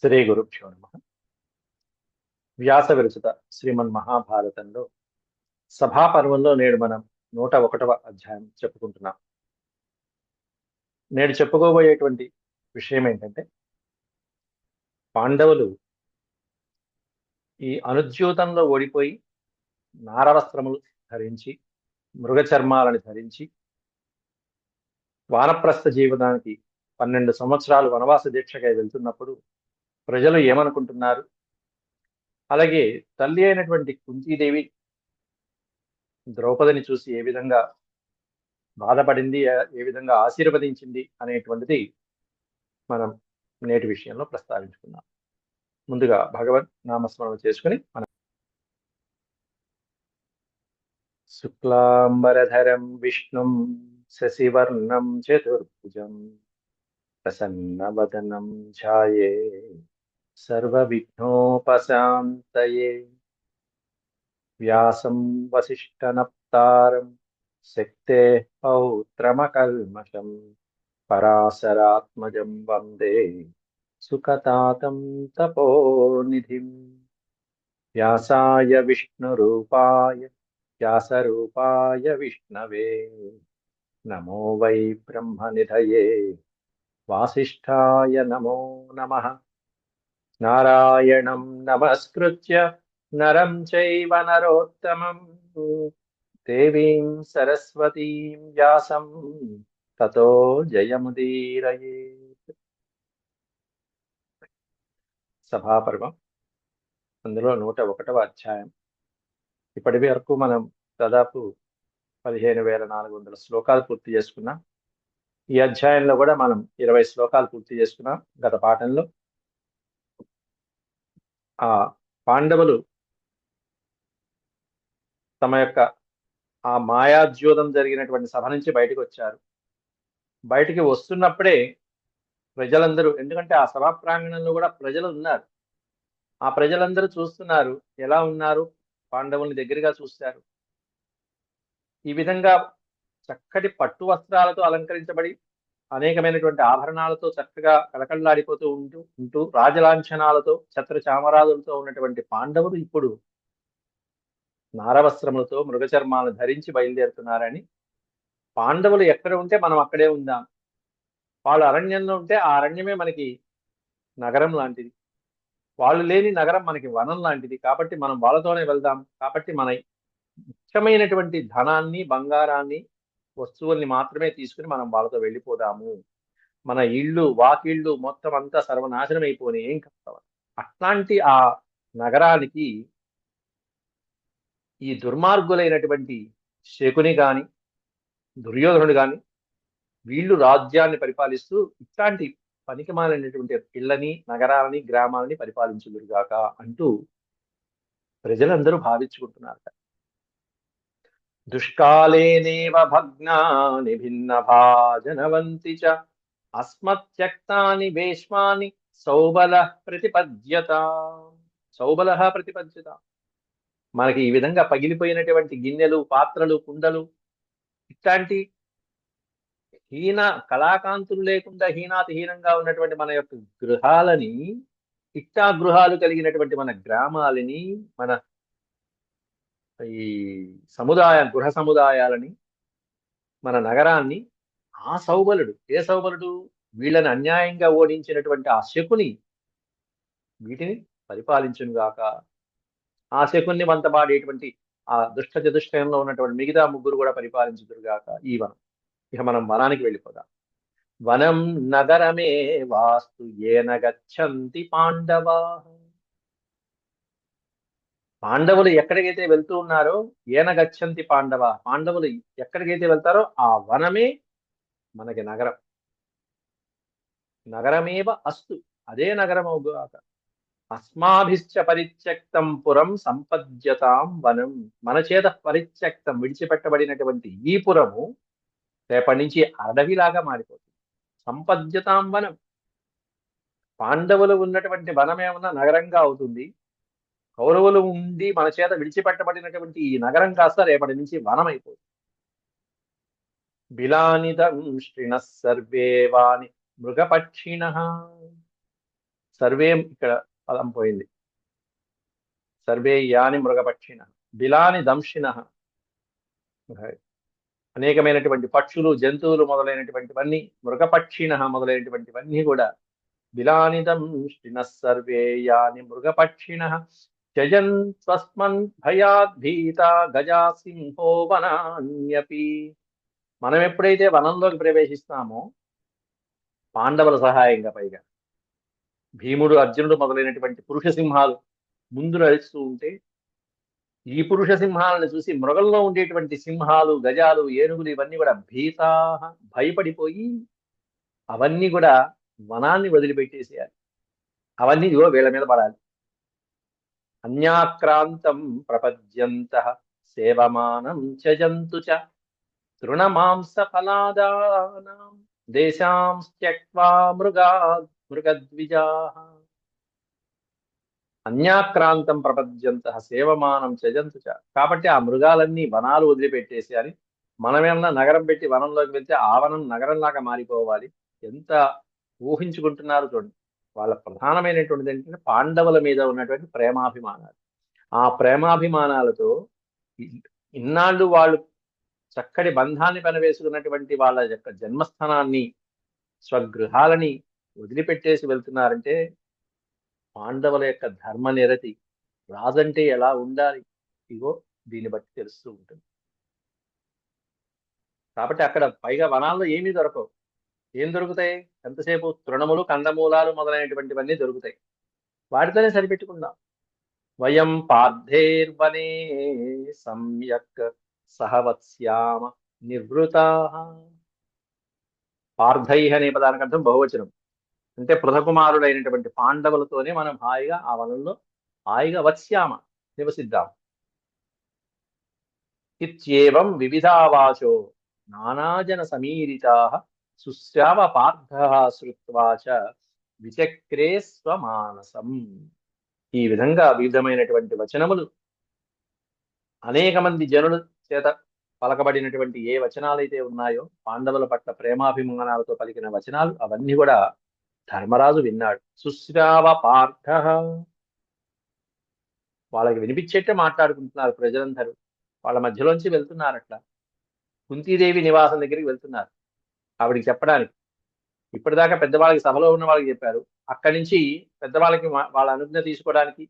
శ్రీ గురుభ్యో నమ. వ్యాస విరచిత శ్రీమన్ మహాభారతంలో సభాపర్వంలో నేడు మనం 101వ అధ్యాయం చెప్పుకుంటున్నాం. నేడు చెప్పుకోబోయేటువంటి విషయం ఏంటంటే, పాండవులు ఈ అనుద్యూతంలో ఓడిపోయి నారవస్త్రములు ధరించి, మృగ చర్మాలను ధరించి, వానప్రస్థ జీవనానికి 12 సంవత్సరాలు వనవాస దీక్షకై వెళ్తున్నప్పుడు ప్రజలు ఏమనుకుంటున్నారు, అలాగే తల్లి అయినటువంటి కుంతీదేవి ద్రౌపదిని చూసి ఏ విధంగా బాధపడింది, ఏ విధంగా ఆశీర్వదించింది అనేటువంటిది మనం నేటి విషయంలో ప్రస్తావించుకున్నాం. ముందుగా భగవన్ నామస్మరణ చేసుకుని మనం శుక్లాంబరధరం విష్ణుం శశివర్ణం చతుర్భుజం ప్రసన్నవదనం ఛాయే సర్వవిఘ్నోపశాంతయే వ్యాసం వసిష్ఠనప్తారం శక్తే పౌత్రమకల్మషం పరాశరాత్మజం వందే సుఖతాతం తపోనిధిం. వ్యాసాయ విష్ణురూపాయ వ్యాసరూపాయ విష్ణవే నమో వై బ్రహ్మనిధయే వాసిష్ఠాయ నమో నమః. నారాయణం నమస్కృత్య నరం చైవ నరోత్తమం దేవీం సరస్వతీం వ్యాసం తతో జయముదీరయేత్. సభాపర్వం, అందులో 101వ అధ్యాయం. ఇప్పటి వరకు మనం దాదాపు 15,400 శ్లోకాలు పూర్తి చేసుకున్నాం. ఈ అధ్యాయంలో కూడా మనం 20 శ్లోకాలు పూర్తి చేసుకున్నాం. గత పాఠంలో ఆ పాండవులు తమ యొక్క ఆ మాయాద్యూతం జరిగినటువంటి సభ నుంచి బయటకు వచ్చారు. బయటికి వస్తున్నప్పుడే ప్రజలందరూ, ఎందుకంటే ఆ సభా ప్రాంగణంలో కూడా ప్రజలు ఉన్నారు, ఆ ప్రజలందరూ చూస్తున్నారు ఎలా ఉన్నారు, పాండవుల్ని దగ్గరగా చూశారు. ఈ విధంగా చక్కటి పట్టు వస్త్రాలతో అలంకరించబడి అనేకమైనటువంటి ఆభరణాలతో చక్కగా కళకళలాడిపోతూ ఉంటూ రాజలాంఛనాలతో ఛత్ర చామరాదులతో ఉన్నటువంటి పాండవులు ఇప్పుడు నారవస్త్రములతో మృగచర్మాలను ధరించి బయలుదేరుతున్నారని, పాండవులు ఎక్కడ ఉంటే మనం అక్కడే ఉందాం, వాళ్ళు అరణ్యంలో ఉంటే ఆ అరణ్యమే మనకి నగరం లాంటిది, వాళ్ళు లేని నగరం మనకి వనం లాంటిది, కాబట్టి మనం వాళ్ళతోనే వెళ్దాం, కాబట్టి మన ముఖ్యమైనటువంటి ధనాన్ని, బంగారాన్ని, వస్తువుల్ని మాత్రమే తీసుకుని మనం వాళ్ళతో వెళ్ళిపోదాము, మన ఇళ్ళు వాకిళ్ళు మొత్తం అంతా సర్వనాశనం అయిపోయి ఏం కావాలి. అట్లాంటి ఆ నగరానికి ఈ దుర్మార్గులైనటువంటి శకుని గాని దుర్యోధనుడు గాని వీళ్ళు రాజ్యాన్ని పరిపాలిస్తూ ఇట్లాంటి పనికిమాలినటువంటి ఇళ్ళని, నగరాలని, గ్రామాలని పరిపాలించుదురుగాక అంటూ ప్రజలందరూ భావించుకుంటున్నారు. దుష్కాలేనేవ భగ్నాని భిన్న భాజనవంతి చ అస్మత్యక్తాని భీష్మాని సౌబల ప్రతిపద్యత. సౌబల ప్రతిపద్యత, మనకి ఈ విధంగా పగిలిపోయినటువంటి గిన్నెలు, పాత్రలు, కుండలు, ఇట్లాంటి హీన కళాకాంతులు లేకుండా హీనాతిహీనంగా ఉన్నటువంటి మన యొక్క గృహాలని, ఇట్టా గృహాలు కలిగినటువంటి మన గ్రామాలని, మన ఈ గృహ సముదాయాలని, మన నగరాన్ని ఆ సౌబలుడు, ఏ సౌబలుడు, వీళ్ళని అన్యాయంగా ఓడించినటువంటి ఆ శకుని వీటిని పరిపాలించునుగాక. ఆ శకుని వంతబాడేటువంటి ఆ దుష్ట చతుష్టయంలో ఉన్నటువంటి మిగతా ముగ్గురు కూడా పరిపాలించుదురుగాక ఈ వనం. ఇక మనం వనానికి వెళ్ళిపోదాం. వనం నగరమే వాస్తు ఏన గచ్చంతి పాండవా. పాండవులు ఎక్కడికైతే వెళ్తూ ఉన్నారో, ఏన గచ్చంతి పాండవ, పాండవులు ఎక్కడికైతే వెళ్తారో ఆ వనమే మనకి నగరం. నగరమేవ అస్తు, అదే నగరం అవుగాక. అస్మాభిశ్చ పరిత్యక్తం పురం సంపద్యతాం వనం, మన చేత పరిత్యక్తం విడిచిపెట్టబడినటువంటి ఈ పురము రేపటి నుంచి అడవిలాగా మారిపోతుంది. సంపద్యతాం వనం, పాండవులు ఉన్నటువంటి వనం ఏమన్నా నగరంగా అవుతుంది, కౌరవులు ఉండి మన చేత విడిచిపెట్టబడినటువంటి ఈ నగరం కాస్త రేపటి నుంచి వనం అయిపోతుంది. బిలానిదం శ్రిణ సర్వే వాని మృగపక్షిణ. సర్వే ఇక్కడ పదం పోయింది. సర్వే యాని మృగపక్షిణ బిలాని దంశిన, అనేకమైనటువంటి పక్షులు జంతువులు మొదలైనటువంటివన్నీ, మృగపక్షిణ మొదలైనటువంటివన్నీ కూడా బిలాని దంశిన సర్వే యాని మృగపక్షిణ త్యజన్ స్వస్మన్ భయాద్ భీత గజా సింహో వనాన్యపి. మనం ఎప్పుడైతే వనంలోకి ప్రవేశిస్తామో పాండవుల సహాయంగా, పైగా భీముడు అర్జునుడు మొదలైనటువంటి పురుష సింహాలు ముందు నడుస్తూ ఉంటే, ఈ పురుష సింహాలను చూసి మృగంలో ఉండేటువంటి సింహాలు, గజాలు, ఏనుగులు ఇవన్నీ కూడా భీతా, భయపడిపోయి అవన్నీ కూడా వనాన్ని వదిలిపెట్టేసేయాలి. అవన్నీ ఇదిగో వీళ్ళ మీద పడాలి. అన్యాక్రాంతం ప్రపద్యంత సేవమానం చ జంతు చ తృణమాంస ఫలాదానాం దేశాం త్యక్వా మృగద్విజాః. అన్యాక్రాంతం ప్రపద్యంత సేవమానం చజంతు చ. కాబట్టి ఆ మృగాలన్నీ వనాలు వదిలిపెట్టేసి అని, మనమేమన్నా నగరం పెట్టి వనంలోకి వెళ్తే ఆ వనం నగరంలాగా మారిపోవాలి. ఎంత ఊహించుకుంటున్నారు చూడండి. వాళ్ళ ప్రధానమైనటువంటిది ఏంటంటే పాండవుల మీద ఉన్నటువంటి ప్రేమాభిమానాలు. ఆ ప్రేమాభిమానాలతో ఇన్నాళ్ళు వాళ్ళు చక్కటి బంధాన్ని పెనవేసుకున్నటువంటి వాళ్ళ యొక్క జన్మస్థానాన్ని, స్వగృహాలని వదిలిపెట్టేసి వెళ్తున్నారంటే పాండవుల యొక్క ధర్మనిరతి, రాజంటే ఎలా ఉండాలి, ఇగో దీన్ని బట్టి తెలుస్తూ ఉంటుంది. కాబట్టి అక్కడ పైగా వనాల్లో ఏమీ దొరకవు. ఏం దొరుకుతాయి? ఎంతసేపు తృణములు, కందమూలాలు మొదలైనటువంటివన్నీ దొరుకుతాయి. వాటితోనే సరిపెట్టుకుందాం. వయం పార్థేర్వనే సమ్యక్ సహవత్స్యామ నివృతా. పార్థై అనే పదానికి అర్థం బహువచనం. అంటే పృథకుమారుడైనటువంటి పాండవులతోనే మనం హాయిగా ఆ వనంలో హాయిగా వత్స్యామ, నివసిద్దాం. ఇత్యేవం వివిధావాచో నానాజన సమీరితాః సుశ్రావ పార్థః శ్రుత్వా చ విచక్రే స్వమానసం. ఈ విధంగా వివిధమైనటువంటి వచనములు, అనేక మంది జనుల చేత పలకబడినటువంటి ఏ వచనాలైతే ఉన్నాయో, పాండవుల పట్ల ప్రేమాభిమానాలతో పలికిన వచనాలు, అవన్నీ కూడా ధర్మరాజు విన్నాడు. సుశ్రావ పార్థః, వాళ్ళకి వినిపించేట్టే మాట్లాడుకుంటున్నారు ప్రజలందరూ. వాళ్ళ మధ్యలోంచి వెళ్తున్నారు. అట్లా కుంతీదేవి నివాసం దగ్గరికి వెళ్తున్నారు ఆవిడికి చెప్పడానికి. ఇప్పటిదాకా పెద్దవాళ్ళకి, సభలో ఉన్న వాళ్ళకి చెప్పారు. అక్కడి నుంచి పెద్దవాళ్ళకి వాళ్ళ అనుజ్ఞ తీసుకోవడానికి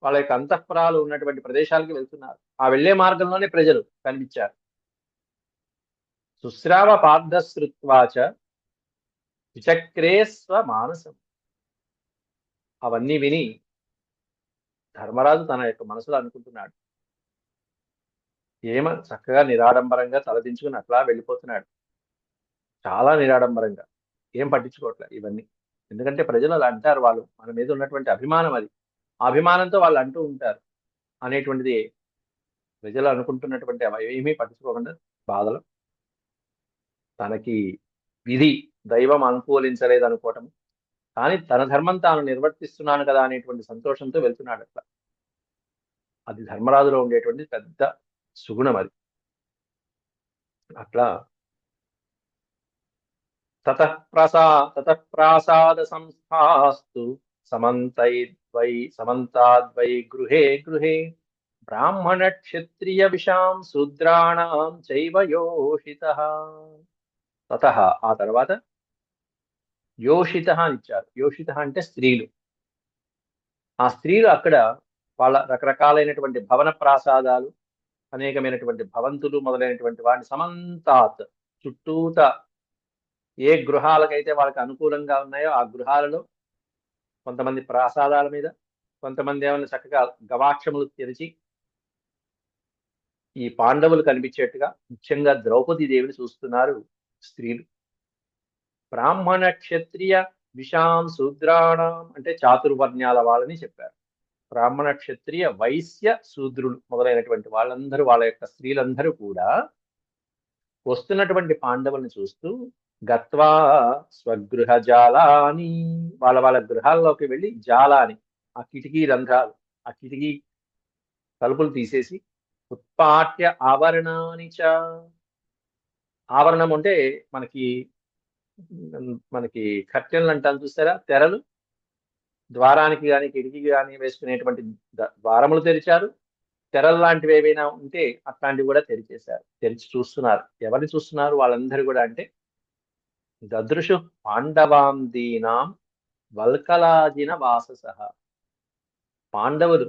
వాళ్ళ యొక్క అంతఃపురాలు ఉన్నటువంటి ప్రదేశాలకి వెళ్తున్నారు. ఆ వెళ్లే మార్గంలోనే ప్రజలు కనిపించారు. సుశ్రావ పార్థశ్రుత్వాచ విచక్రే స్వ మానసం. అవన్నీ విని ధర్మరాజు తన యొక్క మనసులో అనుకుంటున్నాడు, ఏమ చక్కగా నిరాడంబరంగా తలదించుకుని అట్లా వెళ్ళిపోతున్నాడు. చాలా నిరాడంబరంగా, ఏం పట్టించుకోవట్లేదు ఇవన్నీ. ఎందుకంటే ప్రజలు అలా అంటారు, వాళ్ళు మన మీద ఉన్నటువంటి అభిమానం అది. ఆ అభిమానంతో వాళ్ళు అంటూ ఉంటారు అనేటువంటిది ప్రజలు అనుకుంటున్నటువంటి ఏమీ పట్టించుకోకుండా బాధలు, తనకి విధి, దైవం అనుకూలించలేదు అనుకోవటం, కానీ తన ధర్మం తాను నిర్వర్తిస్తున్నాను కదా అనేటువంటి సంతోషంతో వెళ్తున్నాడు అట్లా. అది ధర్మరాజులో ఉండేటువంటి పెద్ద సుగుణం అది. అట్లా తతః ప్రాసాద సంస్థాస్తు సమంతాద్వై గృహే గృహే బ్రాహ్మణ క్షత్రియ విషాం శూద్రాణం చైవ యోషితః. తతః ఆ తర్వాత యోషితః అని ఇచ్చారు. యోషితః అంటే స్త్రీలు. ఆ స్త్రీలు అక్కడ వాళ్ళ రకరకాలైనటువంటి భవన ప్రాసాదాలు, అనేకమైనటువంటి భవంతులు మొదలైనటువంటి వాటిని సమంతాత్, చుట్టూత ఏ గృహాలకైతే వాళ్ళకి అనుకూలంగా ఉన్నాయో ఆ గృహాలలో, కొంతమంది ప్రాసాదాల మీద, కొంతమంది ఏమైనా చక్కగా గవాక్షములు తెరిచి ఈ పాండవులు కనిపించేట్టుగా, ముఖ్యంగా ద్రౌపది దేవిని చూస్తున్నారు స్త్రీలు. బ్రాహ్మణ క్షత్రియ విషాం శూద్రాణం అంటే చాతుర్వర్ణ్యాల వాళ్ళని చెప్పారు. బ్రాహ్మణ క్షత్రియ వైశ్య శూద్రులు మొదలైనటువంటి వాళ్ళందరూ, వాళ్ళ యొక్క స్త్రీలందరూ కూడా వస్తున్నటువంటి పాండవుల్ని చూస్తూ గత్వా స్వగృహ జాలాని, వాళ్ళ వాళ్ళ గృహాల్లోకి వెళ్ళి, జాలాని ఆ కిటికీ రంధ్రాలు, ఆ కిటికీ తలుపులు తీసేసి, ఉత్పాట్య ఆవరణాని చ. ఆవరణం అంటే మనకి మనకి కర్టెన్లు అంటాను చూస్తారా, తెరలు. ద్వారానికి కానీ కిటికీకి కానీ వేసుకునేటువంటి ద్వారములు తెరిచారు. తెరలు లాంటివి ఏవైనా ఉంటే అట్లాంటివి కూడా తెరిచేశారు. తెరిచి చూస్తున్నారు. ఎవరిని చూస్తున్నారు వాళ్ళందరూ కూడా అంటే దదృశు పాండవాం దీనాం వల్కలాజిన వాససః. పాండవులు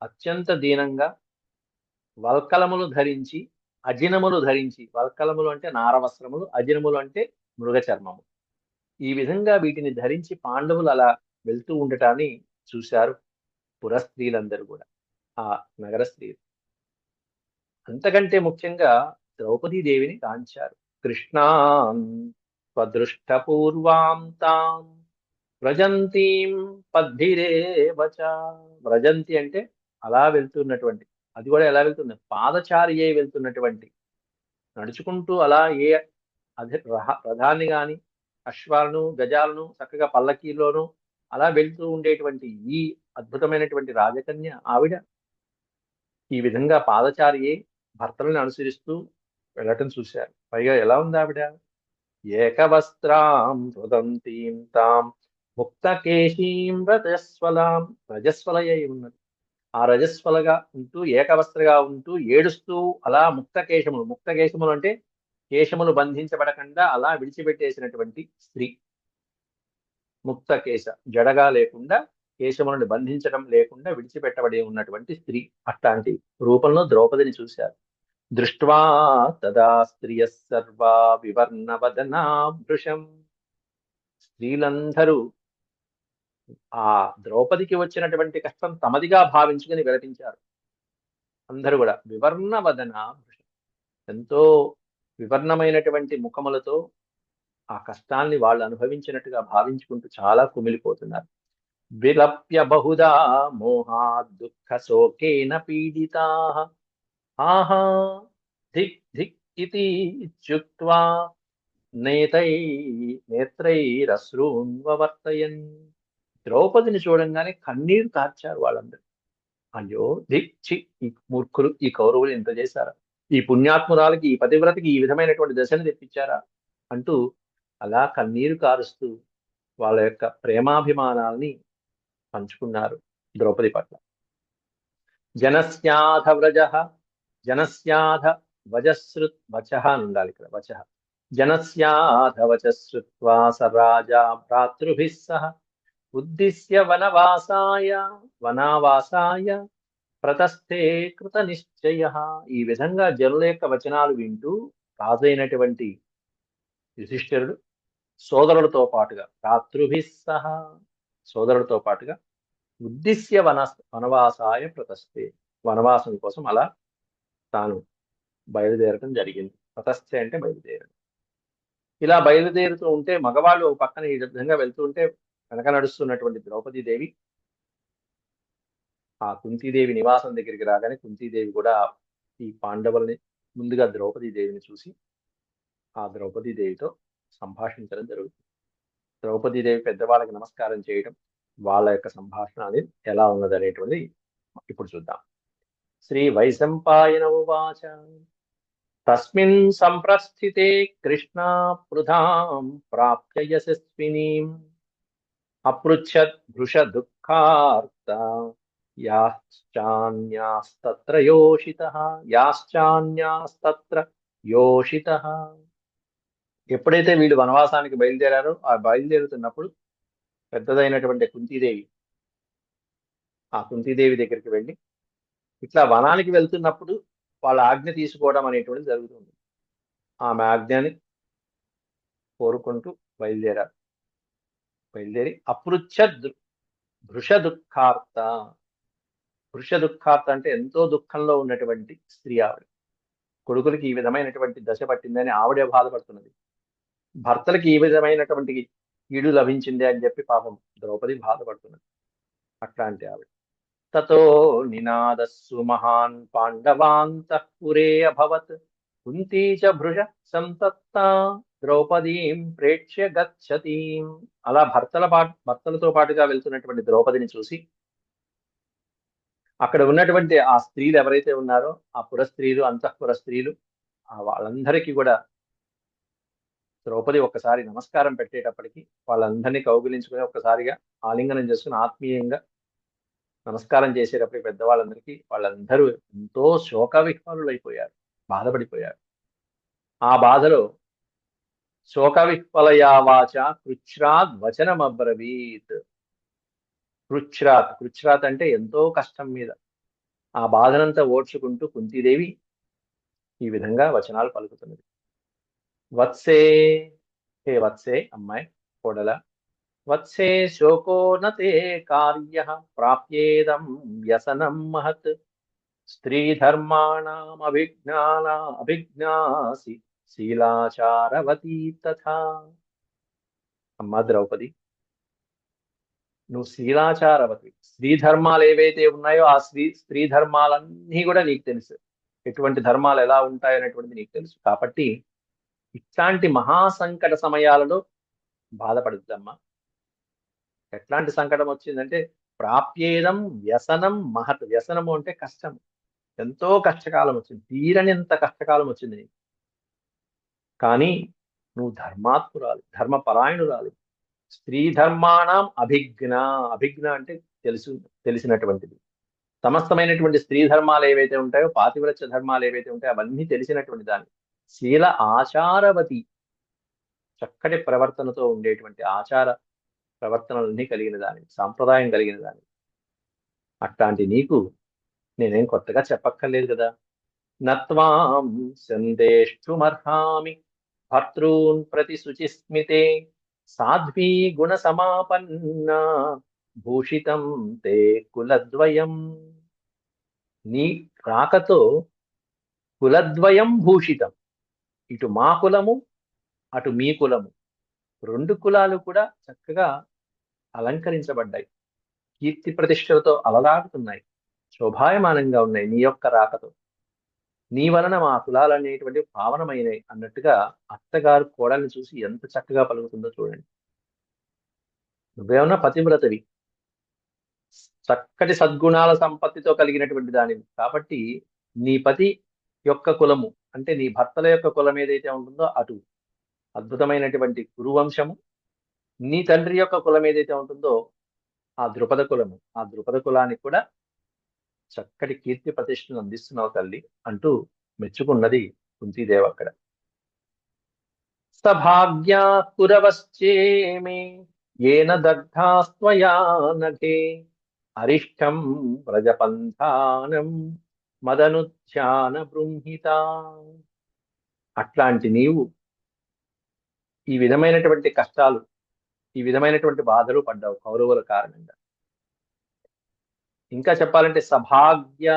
అత్యంత దీనంగా వల్కలములు ధరించి, అజినములు ధరించి, వల్కలములు అంటే నారవస్త్రములు, అజినములు అంటే మృగ చర్మము. ఈ విధంగా వీటిని ధరించి పాండవులు అలా వెళ్తూ ఉండటాన్ని చూశారు పురస్త్రీలందరూ కూడా, ఆ నగర స్త్రీలు. అంతకంటే ముఖ్యంగా ద్రౌపదీదేవిని కాంచారు. కృష్ణాం స్వదృష్టపూర్వాం తాం వ్రజంతీం పద్భిరేవచ. వ్రజంతి అంటే అలా వెళ్తున్నటువంటి, అది కూడా ఎలా వెళ్తుంది, పాదచారి అయి వెళ్తున్నటువంటి, నడుచుకుంటూ అలా ఏ రథాన్ని గాని అశ్వాలను గజాలను చక్కగా పల్లకీలోను అలా వెళ్తూ ఉండేటువంటి ఈ అద్భుతమైనటువంటి రాజకన్య ఆవిడ ఈ విధంగా పాదచారి అయి భర్తలను అనుసరిస్తూ వెళ్ళటం చూశారు. పైగా ఎలా ఉంది ఆవిడ, ఏకవస్త్రాం రుదంతీం తాం ముక్తకేశీం రజస్వలాం. రజస్వలయ్యి ఉన్నది. ఆ రజస్వలగా ఉంటూ ఏకవస్త్రగా ఉంటూ ఏడుస్తూ అలా ముక్తకేశములు, ముక్తకేశములు అంటే కేశములు బంధించబడకుండా అలా విడిచిపెట్టేసినటువంటి స్త్రీ. ముక్తకేశ, జడగా లేకుండా కేశములను బంధించడం లేకుండా విడిచిపెట్టబడి ఉన్నటువంటి స్త్రీ. అట్లాంటి రూపంలో ద్రౌపదిని చూశారు. దృష్ట్వా తదా స్త్రియ సర్వా వివర్ణవదనా భృశం. స్త్రీలందరూ ఆ ద్రౌపదికి వచ్చినటువంటి కష్టం తమదిగా భావించుకుని విలపించారు. అందరూ కూడా వివర్ణవదన భృశం, ఎంతో వివర్ణమైనటువంటి ముఖములతో ఆ కష్టాన్ని వాళ్ళు అనుభవించినట్టుగా భావించుకుంటూ చాలా కుమిలిపోతున్నారు. విలప్య బహుదా మోహా దుఃఖ శోకేన పీడితా ఆహా ధిక్ ధిక్ ఇతి ఇత్యుక్త్వా నేతై నేత్రైరశ్రూన్వవర్తయన్. ద్రౌపదిని చూడంగానే కన్నీరు కార్చారు వాళ్ళందరూ. అయ్యో చి, ఈ మూర్ఖులు, ఈ కౌరవులు ఇంత చేశారా, ఈ పుణ్యాత్మురాలకి, ఈ పతివ్రతకి ఈ విధమైనటువంటి దశను తెప్పించారా అంటూ అలా కన్నీరు కారుస్తూ వాళ్ళ యొక్క ప్రేమాభిమానాల్ని పంచుకున్నారు ద్రౌపది పట్ల. జనస్యాధ వ్రజ, జనస్యాధ వజశ్రుత్, వచ అని ఉండాలి ఇక్కడ, వచ. జనస్యాధ వచశ్రుత్వా స రాజా భ్రాతృభిః సహ ఉద్దిశ్య వనావాసాయ ప్రతస్థే కృత నిశ్చయ. ఈ విధంగా జనుల యొక్క వచనాలు వింటూ రాజైనటువంటి యుధిష్ఠిరుడు సోదరులతో పాటుగా, భ్రాతృభిః సహ సోదరులతో పాటుగా, ఉద్దిశ్య వనవాసాయ ప్రతస్థే, వనవాసం కోసం అలా తాను బయలుదేరటం జరిగింది. ప్రతస్థే అంటే బయలుదేరడం. ఇలా బయలుదేరుతూ ఉంటే మగవాళ్ళు ఒక పక్కన ఈ విధంగా వెళ్తూ ఉంటే వెనక నడుస్తున్నటువంటి ద్రౌపదీదేవి ఆ కుంతీదేవి నివాసం దగ్గరికి రాగానే కుంతీదేవి కూడా ఈ పాండవుల్ని, ముందుగా ద్రౌపదీదేవిని చూసి ఆ ద్రౌపదీదేవితో సంభాషించడం జరుగుతుంది. ద్రౌపదీదేవి పెద్దవాళ్ళకి నమస్కారం చేయడం, వాళ్ళ యొక్క సంభాషణ అనేది ఎలా ఉన్నది అనేటువంటిది ఇప్పుడు చూద్దాం. శ్రీ వైశంపాయన ఉవాచ తస్మిన్ సంప్రస్థితే కృష్ణ పృథాం ప్రాప్య యశస్వినీం అపృచ్ఛత్ భృష దుఃఖార్త యాశ్చాన్యాస్తత్ర యోషితః, యాశ్చాన్యాస్తత్ర యోషితః. ఎప్పుడైతే వీళ్ళు వనవాసానికి బయలుదేరారో ఆ బయలుదేరుతున్నప్పుడు పెద్దదైనటువంటి కుంతీదేవి ఆ కుంతీదేవి దగ్గరికి వెళ్ళి ఇట్లా వనానికి వెళ్తున్నప్పుడు వాళ్ళ ఆజ్ఞ తీసుకోవడం అనేటువంటిది జరుగుతుంది. ఆమె ఆజ్ఞని కోరుకుంటూ బయలుదేరారు. బయలుదేరి అపృచ్ఛ భృష దుఃఖార్త. భృష దుఃఖార్త అంటే ఎంతో దుఃఖంలో ఉన్నటువంటి స్త్రీ ఆవిడ. కొడుకులకి ఈ విధమైనటువంటి దశ పట్టిందని ఆవిడే బాధపడుతున్నది. భర్తలకి ఈ విధమైనటువంటి కీడు లభించింది అని చెప్పి పాపం ద్రౌపది బాధపడుతున్నది. అట్లాంటి ఆవిడ. తతో నినాదస్సు మహాన్ పాండవాంతఃపురే అభవత్ కుంతీ చ భృష సంతప్త ద్రౌపదీం ప్రేక్ష్య గచ్చతీం. అలా భర్తలతో పాటుగా వెళ్తున్నటువంటి ద్రౌపదిని చూసి అక్కడ ఉన్నటువంటి ఆ స్త్రీలు ఎవరైతే ఉన్నారో ఆ పుర స్త్రీలు, అంతఃపుర స్త్రీలు, ఆ వాళ్ళందరికీ కూడా ద్రౌపది ఒక్కసారి నమస్కారం పెట్టేటప్పటికి వాళ్ళందరినీ కౌగిలించుకుని ఒక్కసారిగా ఆలింగనం చేసుకుని ఆత్మీయంగా నమస్కారం చేసేటప్పటికి పెద్దవాళ్ళందరికీ వాళ్ళందరూ ఎంతో శోకవిహ్వలులైపోయారు, బాధపడిపోయారు. ఆ బాధలో శోకవిహ్వలయావాచ కృచ్ఛ్రాద్ వచనమబ్రవీత్. కృచ్ఛ్రాత్ అంటే ఎంతో కష్టం మీద ఆ బాధనంతా ఓడ్చుకుంటూ కుంతీదేవి ఈ విధంగా వచనాలు పలుకుతున్నది. వత్సే, హే వత్సే, అమ్మాయి, కోడల, వత్సే శోకో నతే కార్య ప్రాప్యేదం వ్యసనం మహత్ స్త్రీధర్మాణమభిజ్ఞాసి శీలాచారవతీ తథా. అమ్మా ద్రౌపది, నువ్వు శీలాచారవతి, స్త్రీ ధర్మాలు ఏవైతే ఉన్నాయో ఆ స్త్రీ ధర్మాలన్నీ కూడా నీకు తెలుసు. ఎటువంటి ధర్మాలు ఎలా ఉంటాయనేటువంటిది నీకు తెలుసు. కాబట్టి ఇట్లాంటి మహాసంకట సమయాలలో బాధపడుద్దమ్మా. ఎట్లాంటి సంకటం వచ్చిందంటే ప్రాప్యేదం వ్యసనం మహత్. వ్యసనము అంటే కష్టం. ఎంతో కష్టకాలం వచ్చింది, తీరనింత కష్టకాలం వచ్చింది నీకు. కానీ నువ్వు ధర్మాత్మురాలు, ధర్మపరాయణురాలు. స్త్రీ ధర్మాణం అభిజ్ఞ. అభిజ్ఞ అంటే తెలిసినటువంటిది. సమస్తమైనటువంటి స్త్రీ ధర్మాలు ఏవైతే ఉంటాయో, పాతివ్రత్య ధర్మాలు ఏవైతే ఉంటాయో అవన్నీ తెలిసినటువంటి దాన్ని. శీల ఆచారవతి, చక్కటి ప్రవర్తనతో ఉండేటువంటి ఆచార ప్రవర్తనలన్నీ కలిగిన దాని, సాంప్రదాయం కలిగిన దాని. అట్లాంటి నీకు నేనేం కొత్తగా చెప్పక్కర్లేదు కదా. నత్వాం సందేష్టుమర్హామి భర్తॄన్ ప్రతి శుచిస్మితే సాధ్వీ గుణ సమాపన్న భూషితం తే కులద్వయం. నీ రాకతో కులద్వయం భూషితం. ఇటు మా కులము, అటు మీ కులము, రెండు కులాలు కూడా చక్కగా అలంకరించబడ్డాయి, కీర్తి ప్రతిష్టలతో అలలాడుతున్నాయి, శోభాయమానంగా ఉన్నాయి నీ యొక్క రాకతో. నీ వలన మా కులాలనేటువంటి పావనమైనవి అన్నట్టుగా అత్తగారు కోడల్ని చూసి ఎంత చక్కగా పలుకుతుందో చూడండి. నువ్వేమన్నా పతివ్రతవి, చక్కటి సద్గుణాల సంపత్తితో కలిగినటువంటి దానివి. కాబట్టి నీ పతి యొక్క కులము అంటే నీ భర్తల యొక్క కులం ఏదైతే ఉంటుందో అటు అద్భుతమైనటువంటి కురువంశము, నీ తండ్రి యొక్క కులం ఏదైతే ఉంటుందో ఆ ద్రుపద కులము, ఆ ద్రుపద కులానికి కూడా చక్కటి కీర్తి ప్రతిష్టను అందిస్తున్నావు తల్లి అంటూ మెచ్చుకున్నది కుంతీదేవి అక్కడ. సభాగ్యా కురవశ్చేమే ఏన దగ్ధాస్త్వయా నఘే అరిష్టం వ్రజపంథానం మదనుధ్యాన బృంహిత. అట్లాంటి నీవు ఈ విధమైనటువంటి కష్టాలు, ఈ విధమైనటువంటి బాధలు పడ్డావు కౌరవుల కారణంగా. ఇంకా చెప్పాలంటే సభాగ్య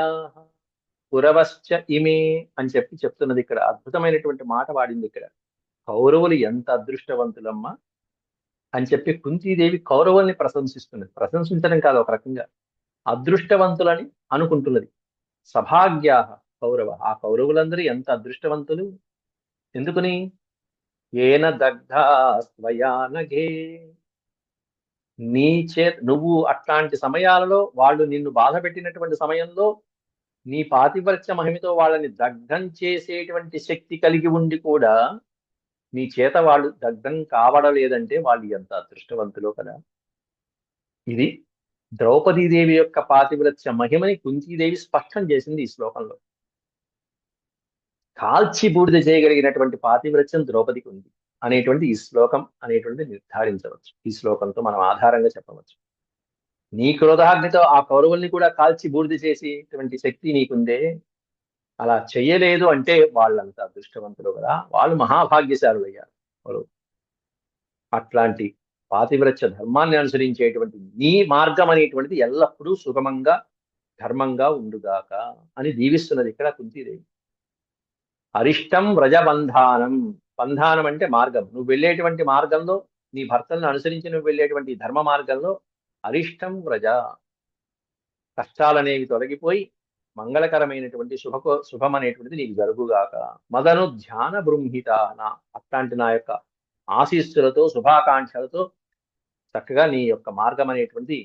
కురవశ్చ ఇమే అని చెప్తున్నది ఇక్కడ. అద్భుతమైనటువంటి మాట వాడింది ఇక్కడ. కౌరవులు ఎంత అదృష్టవంతులమ్మా అని చెప్పి కుంతీదేవి కౌరవుల్ని ప్రశంసిస్తున్నది. ప్రశంసించడం కాదు, ఒక రకంగా అదృష్టవంతులని అనుకుంటున్నది. సభాగ్యా కౌరవ, ఆ కౌరవులందరూ ఎంత అదృష్టవంతులు. ఎందుకుని? ఏన దగ్ధా స్వయా నఘే, నీ నువ్వు అట్లాంటి సమయాలలో వాళ్ళు నిన్ను బాధ పెట్టినటువంటి సమయంలో నీ పాతివ్రత్య మహిమతో వాళ్ళని దగ్ధం చేసేటువంటి శక్తి కలిగి ఉండి కూడా నీ చేత వాళ్ళు దగ్ధం కావడం లేదంటే వాళ్ళు ఎంత అదృష్టవంతులో కదా. ఇది ద్రౌపదీదేవి యొక్క పాతివ్రత్య మహిమని కుంతీదేవి స్పష్టం చేసింది ఈ శ్లోకంలో. కాల్చి బూడిద చేయగలిగినటువంటి పాతివ్రత్యం ద్రౌపదికి ఉంది అనేటువంటి ఈ శ్లోకం అనేటువంటి నిర్ధారించవచ్చు. ఈ శ్లోకంతో మనం ఆధారంగా చెప్పవచ్చు. నీ క్రోధాగ్నితో ఆ కౌరవుల్ని కూడా కాల్చి బూడిద చేసేటువంటి శక్తి నీకుందే. అలా చెయ్యలేదు అంటే వాళ్ళంత అదృష్టవంతులు కదా, వాళ్ళు మహాభాగ్యశాలులు అయ్యారు. అట్లాంటి పాతివ్రత్య ధర్మాన్ని అనుసరించేటువంటి నీ మార్గం అనేటువంటిది ఎల్లప్పుడూ సుగమంగా ధర్మంగా ఉండుగాక అని దీవిస్తున్నది ఇక్కడ కుంతీదేవి. అరిష్టం వ్రజబంధానం. బంధానం అంటే మార్గం. నువ్వు వెళ్ళేటువంటి మార్గంలో, నీ భర్తలను అనుసరించి నువ్వు వెళ్ళేటువంటి ధర్మ మార్గంలో అరిష్టం వ్రజ, కష్టాలనేవి తొలగిపోయి మంగళకరమైనటువంటి శుభం అనేటువంటిది నీకు జరుగుగాక. మదను ధ్యాన బృంహిత, అట్లాంటి నా యొక్క ఆశీస్సులతో శుభాకాంక్షలతో చక్కగా నీ యొక్క మార్గం అనేటువంటి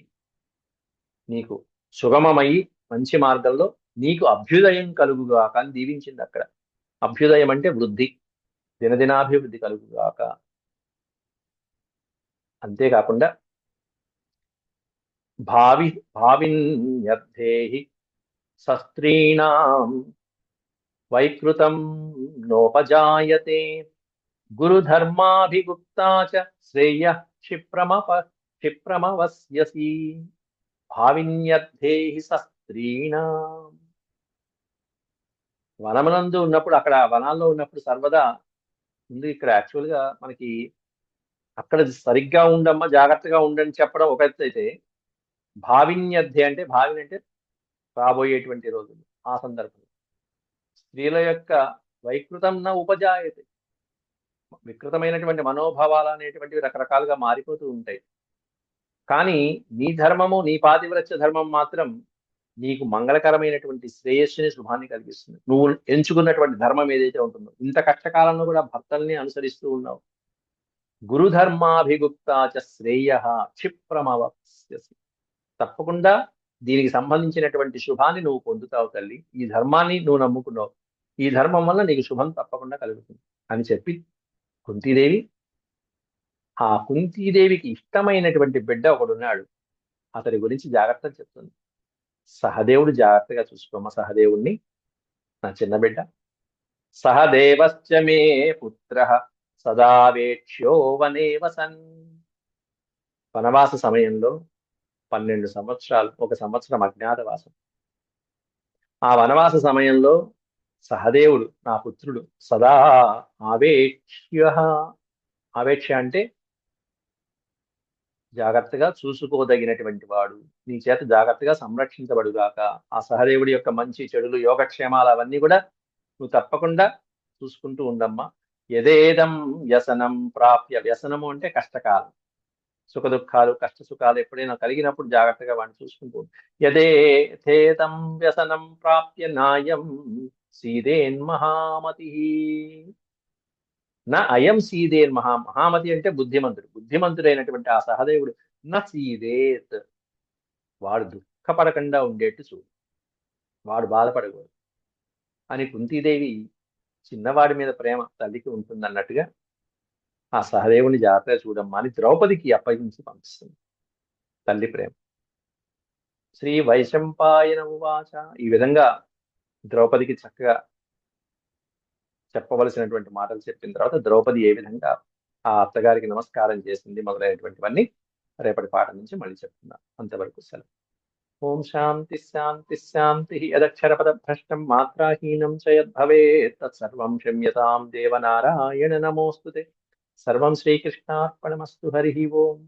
నీకు సుగమమయ్యి మంచి మార్గంలో నీకు అభ్యుదయం కలుగుగాక అని దీవించింది అక్కడ. అభ్యుదయం అంటే వృద్ధి. దినదినాభివృద్ధి కలుగుగాక. అంతేకాకుండా భావి భావిన్యర్థేహి శస్త్రీణాం వైకృతం నోపజాయతే గురుధర్మాభిగుప్తా చ శ్రేయః క్షిప్రమవస్యసి. భావిన్యర్థేహి శస్త్రీణాం. వనమునందు ఉన్నప్పుడు, అక్కడ వనాల్లో ఉన్నప్పుడు సర్వదా ముందు ఇక్కడ యాక్చువల్గా మనకి అక్కడ సరిగ్గా ఉండమ్మా, జాగ్రత్తగా ఉండని చెప్పడం ఒక ఎత్తు అయితే, భావిన్యర్థి అంటే, భావిని అంటే రాబోయేటువంటి రోజులు, ఆ సందర్భంలో స్త్రీల యొక్క వైకృతం న ఉపజాయతే. వికృతమైనటువంటి మనోభావాలు అనేటువంటివి రకరకాలుగా మారిపోతూ ఉంటాయి. కానీ నీ ధర్మము, నీ పాతివ్రత్య ధర్మం మాత్రం నీకు మంగళకరమైనటువంటి శ్రేయస్సుని, శుభాన్ని కలిగిస్తుంది. నువ్వు ఎంచుకున్నటువంటి ధర్మం ఏదైతే ఉంటుందో, ఇంత కష్టకాలంలో కూడా భర్తల్ని అనుసరిస్తూ ఉన్నావు. గురుధర్మాభిగుప్తాచ శ్రేయ క్షిప్రమవస్యసి. తప్పకుండా దీనికి సంబంధించినటువంటి శుభాన్ని నువ్వు పొందుతావు తల్లి. ఈ ధర్మాన్ని నువ్వు నమ్ముకున్నావు, ఈ ధర్మం వల్ల నీకు శుభం తప్పకుండా కలుగుతుంది అని చెప్పి కుంతీదేవి, ఆ కుంతీదేవికి ఇష్టమైనటువంటి బిడ్డ ఒకడున్నాడు, అతడి గురించి జాగ్రత్తగా చెప్తుంది. సహదేవుడు జాగ్రత్తగా చూసుకోమ్మ సహదేవుణ్ణి, నా చిన్న బిడ్డ. సహదేవశ్చ మే పుత్ర సదావేక్ష్యో వనే వసన్. వనవాస సమయంలో 12 సంవత్సరాలు, 1 సంవత్సరం అజ్ఞాతవాసం. ఆ వనవాస సమయంలో సహదేవుడు నా పుత్రుడు సదా ఆవేక్ష్య. ఆవేక్ష అంటే జాగ్రత్తగా చూసుకోదగినటువంటి వాడు, నీ చేత జాగ్రత్తగా సంరక్షించబడుగాక. ఆ సహదేవుడి యొక్క మంచి చెడులు, యోగక్షేమాలు అవన్నీ కూడా నువ్వు తప్పకుండా చూసుకుంటూ ఉండమ్మా. యదేదం వ్యసనం ప్రాప్య. వ్యసనము అంటే కష్టకాలం, సుఖ దుఃఖాలు, కష్ట సుఖాలు ఎప్పుడైనా కలిగినప్పుడు జాగ్రత్తగా వాడిని చూసుకుంటూ ఉండు. యదేథేతం వ్యసనం ప్రాప్య నాయం సీదేన్మహామతి. నా అయం సీదేన్ మహామతి అంటే బుద్ధిమంతుడు. బుద్ధిమంతుడైనటువంటి ఆ సహదేవుడు నా సీదేత్, వాడు దుఃఖపడకుండా ఉండేట్టు చూడు, వాడు బాధపడకూడదు అని కుంతీదేవి చిన్నవాడి మీద ప్రేమ తల్లికి ఉంటుందన్నట్టుగా ఆ సహదేవుని జాగ్రత్తగా చూడమ్మా అని ద్రౌపదికి అప్పగించి పంపిస్తుంది తల్లి ప్రేమ. శ్రీ వైశంపాయన ఉవాచ. ఈ విధంగా ద్రౌపదికి చక్కగా చెప్పవలసినటువంటి మాటలు చెప్పిన తర్వాత ద్రౌపది ఏ విధంగా ఆ అత్తగారికి నమస్కారం చేసింది మొదలైనటువంటివన్నీ రేపటి పాఠం నుంచి మళ్ళీ చెప్తున్నాం. అంతవరకు సెలవు. ఓం శాంతి శాంతి శాంతి. యదక్షర పద భ్రష్టం మాత్రాహీనం చ యద్భవేత్ తత్సర్వం క్షమ్యతాం దేవనారాయణ నమోస్తుతే. సర్వం శ్రీకృష్ణార్పణమస్తు. హరి ఓం.